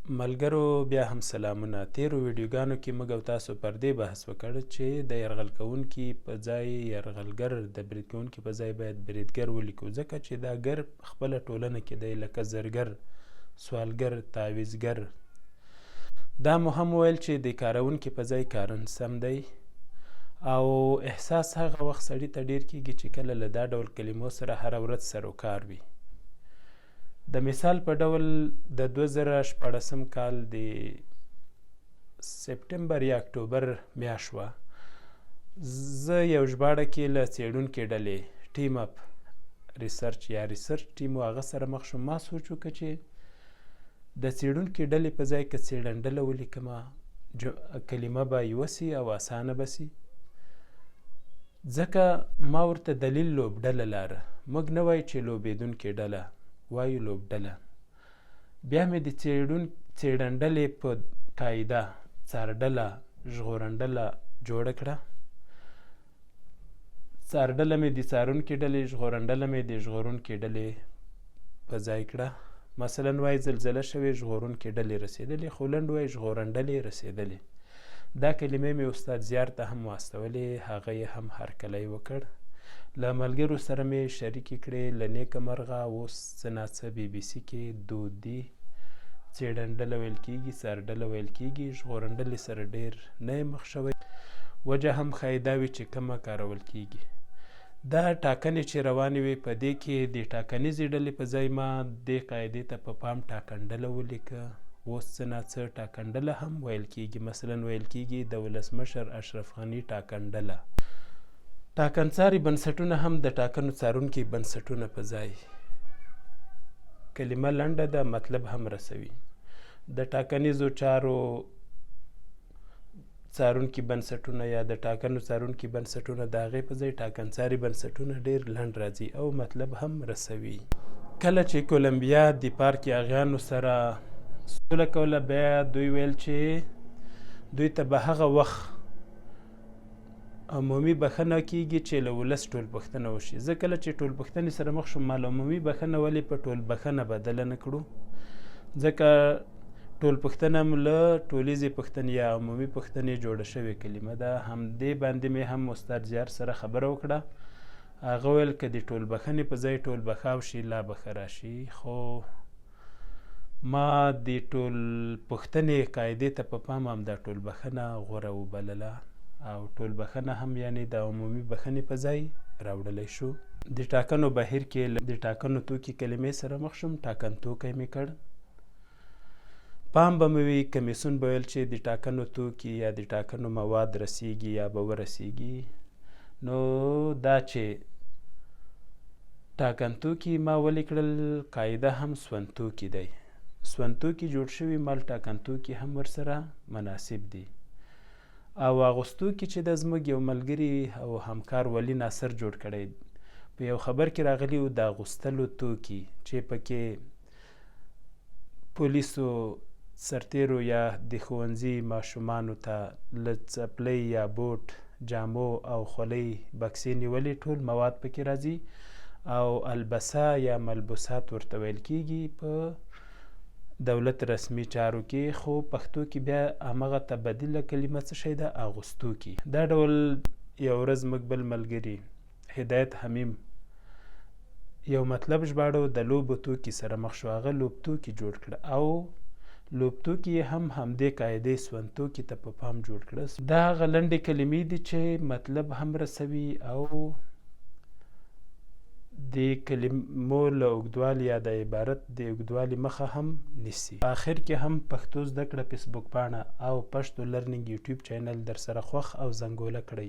ملګرو بیا هم سلامونه. تیرو ویډیوګانو کې موږ او تاسو پر دې بحث وکړ چې د یرغل کوونکي په ځای یرغلګر، د برید کوونکي په ځای باید بریدګر ولیکو، ځکه چې دا ګر خپله ټولنه کې دی، لکه زرګر، سوالګر، تعویزګر. دا مو هم ویل چې د کارونکي په ځای کارنسم دی، او احساس هغه وخت سړي ته ډیر کیږي چې کله له دا ډول کلمو سره هره ورځ سر و کار وي. د مثال په ډول د 2014 کال د سپټمبر یا اکتوبر میاشت وه، زه یو ژباړه کې له څېړونکې ډلې ټیم اپ ریسرچ یا ریسرچ ټیم هغه سره مخ شوم. ما سوچ وکړه چې د څېړونکې ډلې په ځای که څېړنډله ولیکمه، کلمه به یوه سي او اسانه به سي. ځکه ما ورته دلیل لوبډله لاره، موږ نه وایو چې لوبېدونکې ډله، وایو لوبډله. بیا مې د څېړنډلې په قاعده څارډله، ژغورنډله جوړه کړه. څارډله مې د څارونکې ډلې، ژغورنډله مې د ژغورونکې ډلې په ځای کړه. مثلا وایي زلزله شوې، ژغورونکې ډلې رسېدلې، خو لنډ وایي ژغورنډلې رسېدلې. دا کلمې مې استاد زیار ته هم واستولې، هغه یې هم هرکلی وکړ. له ملګرو سره مې شریکې کړې. له نیکه مرغه اوس څه ناڅه بي بي سي کې دود دي، څېړنډله ویل کېږي، څارډله ویل کېږي. ژغورنډلې سره ډېر نه یم مخ شوی، وجه هم ښایي دا وي چې کمه کارول کېږي. دا ټاکنې چې روانې وې، په دې کې د ټاکنیزې ډلې په ځای ما دې قاعدې ته په پام ټاکنډله ولیکه. اوس څه ناڅه ټاکنډله هم ویل کېږي، مثلا ویل کېږي د ولسمشر اشرف غني ټاکنډله. ټاکنڅاري بنسټونه هم د ټاکنو څارونکي بنسټونه په ځای. کلمه لنډه ده، مطلب هم رسوي. د ټاکنیزو چارو څارونکي بنسټونه یا د ټاکنو څارونکي بنسټونه، د هغې په ځای ټاکنڅاري بنسټونه ډېر لنډ راځي او مطلب هم رسوي. کله چې کولمبیا د پارک یاغیانو سره سوله کوله، بیا دوی ویل چې دوی ته به هغه وخت عمومي بخښنه کېږي چې له ولس ټولبښتنه وشي. زه کله چې ټولبښتنې سره مخ شوم، ما له عمومي بخښنه ولې په ټولبښنه بدله نه کړو؟ ځکه ټولپښتنه هم له ټولیزې پښتنې یا عمومي پښتنې جوړه شوې کلمه ده. همدې باندې مې هم استاد زیار سره خبره وکړه. هغه ویل که د ټولبښنې په ځای ټولبښاو شي، لا بښه راشي. خو ما د ټولپښتنې قاعدې ته په پام همدا ټولبښنه غوره وبلله، او ټولبښنه هم یعنې د عمومي بښنې په ځای راوړلی شو. د ټاکنو بهیر کې د ټاکنو توکي کلمې سره مخ شوم، ټاکنتوکی مې کړ. پام به مې وي، کمیسیون به ویل چې د ټاکنو توکي یا د ټاکنو مواد رسیږي یا به ورسیږي. نو دا چې ټاکنتوکي ما ولیکړل، قاعده هم سونتوکي دی. سونتوکي جوړ شوي، مال ټاکنتوکي هم ورسره مناسب دي. او اغوستوکي چې د زموږ یو ملګري او همکار ولی ناصر جوړ کړی، په یو خبر کې راغلی و د اغوستلو توکي، چې پکې پولیسو سرتیرو یا د ښوونځي ماشومانو ته له څپلۍ یا بوټ، جامو او خولۍ بکسې نیولې، ټول مواد پکې راځي. او البسه یا ملبوسات ورته ویل کېږي په دولت رسمي چارو کې، خو پښتو کې بیا همغه ته بدیله کلمه څه شی ده؟ اغوستوکي. دا ډول یو ورځ موږ بل ملګري هدایت حمیم یو مطلب ژباړو، د لوبو توکي سره مخ شو، هغه لوبتوکي جوړ کړه، او لوبتوکي هم همدې قاعدې سونتوکي ته په پام جوړ کړه. دا هغه لنډې کلمې دي چې مطلب هم رسوي او د کلمو له اوږدوالي یا د عبارت د اوږدوالي مخه هم نیسي. په آخر کې هم پښتو زده کړه فیسبوک پاڼه او پښتو لرنینګ یوټیوب چینل در سره خوښ او زنګوله کړئ.